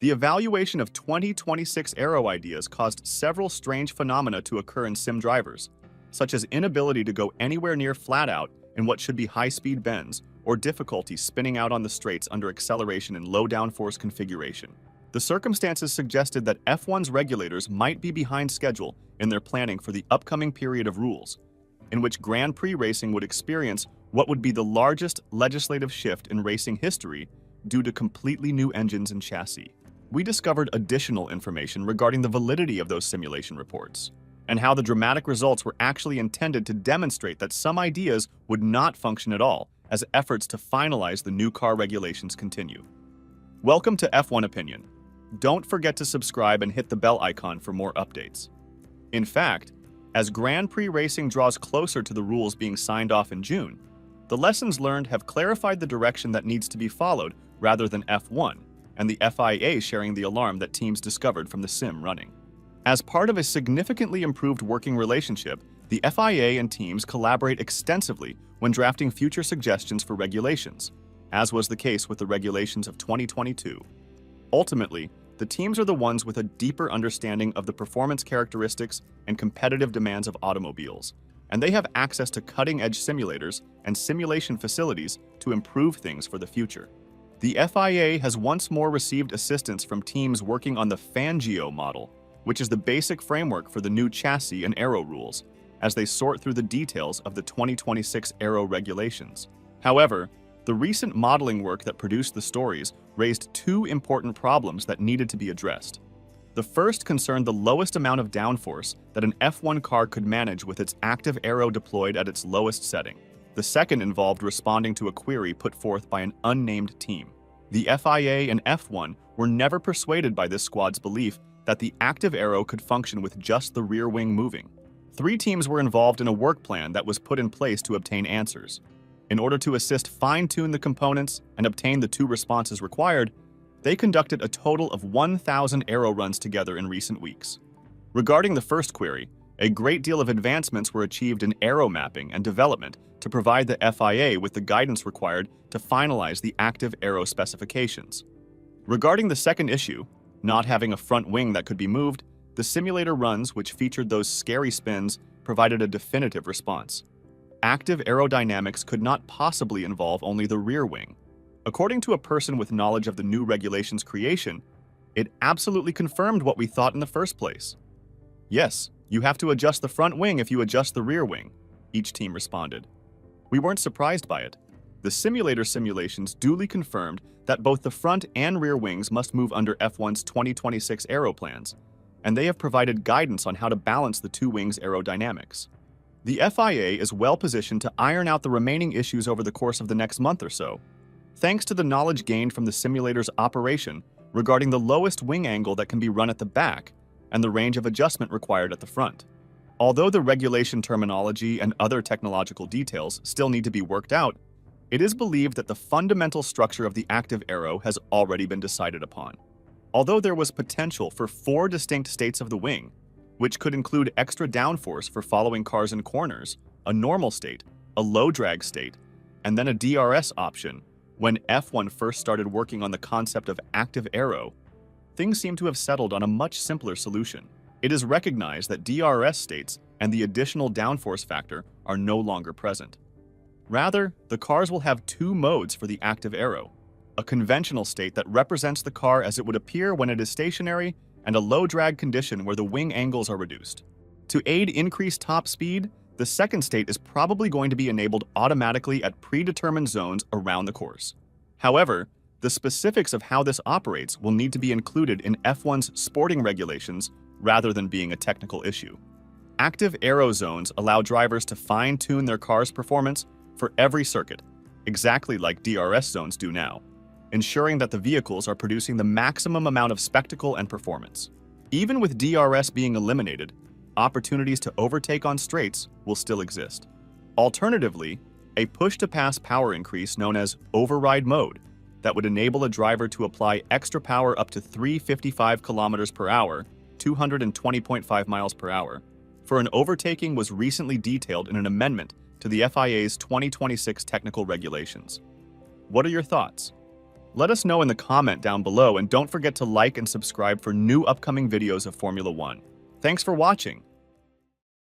The evaluation of 2026 aero ideas caused several strange phenomena to occur in sim drivers, such as inability to go anywhere near flat out in what should be high-speed bends, or difficulty spinning out on the straights under acceleration in low downforce configuration. The circumstances suggested that F1's regulators might be behind schedule in their planning for the upcoming period of rules, in which Grand Prix racing would experience what would be the largest legislative shift in racing history due to completely new engines and chassis. We discovered additional information regarding the validity of those simulation reports, and how the dramatic results were actually intended to demonstrate that some ideas would not function at all as efforts to finalize the new car regulations continue. Welcome to F1 Opinion. Don't forget to subscribe and hit the bell icon for more updates. In fact, as Grand Prix racing draws closer to the rules being signed off in June, the lessons learned have clarified the direction that needs to be followed rather than F1, and the FIA sharing the alarm that teams discovered from the sim running. As part of a significantly improved working relationship, the FIA and teams collaborate extensively when drafting future suggestions for regulations, as was the case with the regulations of 2022. Ultimately, the teams are the ones with a deeper understanding of the performance characteristics and competitive demands of automobiles, and they have access to cutting-edge simulators and simulation facilities to improve things for the future. The FIA has once more received assistance from teams working on the Fangio model, which is the basic framework for the new chassis and aero rules, as they sort through the details of the 2026 aero regulations. However, the recent modeling work that produced the stories raised two important problems that needed to be addressed. The first concerned the lowest amount of downforce that an F1 car could manage with its active aero deployed at its lowest setting. The second involved responding to a query put forth by an unnamed team. The FIA and F1 were never persuaded by this squad's belief that the active aero could function with just the rear wing moving. 3 teams were involved in a work plan that was put in place to obtain answers. In order to assist fine-tune the components and obtain the 2 responses required, they conducted a total of 1,000 aero runs together in recent weeks. Regarding the first query, a great deal of advancements were achieved in aero mapping and development to provide the FIA with the guidance required to finalize the active aero specifications. Regarding the second issue, not having a front wing that could be moved, the simulator runs, which featured those scary spins, provided a definitive response. Active aerodynamics could not possibly involve only the rear wing. According to a person with knowledge of the new regulations' creation, it absolutely confirmed what we thought in the first place. Yes, you have to adjust the front wing if you adjust the rear wing, each team responded. We weren't surprised by it. The simulator simulations duly confirmed that both the front and rear wings must move under F1's 2026 aero plans, and they have provided guidance on how to balance the 2 wings' aerodynamics. The FIA is well positioned to iron out the remaining issues over the course of the next month or so, thanks to the knowledge gained from the simulator's operation regarding the lowest wing angle that can be run at the back and the range of adjustment required at the front. Although the regulation terminology and other technological details still need to be worked out, it is believed that the fundamental structure of the active aero has already been decided upon. Although there was potential for 4 distinct states of the wing, which could include extra downforce for following cars in corners, a normal state, a low drag state, and then a DRS option, when F1 first started working on the concept of active aero, things seem to have settled on a much simpler solution. It is recognized that DRS states and the additional downforce factor are no longer present. Rather, the cars will have 2 modes for the active aero, a conventional state that represents the car as it would appear when it is stationary, and a low drag condition where the wing angles are reduced. To aid increased top speed, the second state is probably going to be enabled automatically at predetermined zones around the course. However, the specifics of how this operates will need to be included in F1's sporting regulations rather than being a technical issue. Active aero zones allow drivers to fine-tune their car's performance for every circuit, exactly like DRS zones do now, ensuring that the vehicles are producing the maximum amount of spectacle and performance. Even with DRS being eliminated, opportunities to overtake on straights will still exist. Alternatively, a push-to-pass power increase known as override mode that would enable a driver to apply extra power up to 355 kilometers per hour, 220.5 miles per hour, for an overtaking was recently detailed in an amendment to the FIA's 2026 technical regulations. What are your thoughts? Let us know in the comment down below, and don't forget to like and subscribe for new upcoming videos of Formula One. Thanks for watching.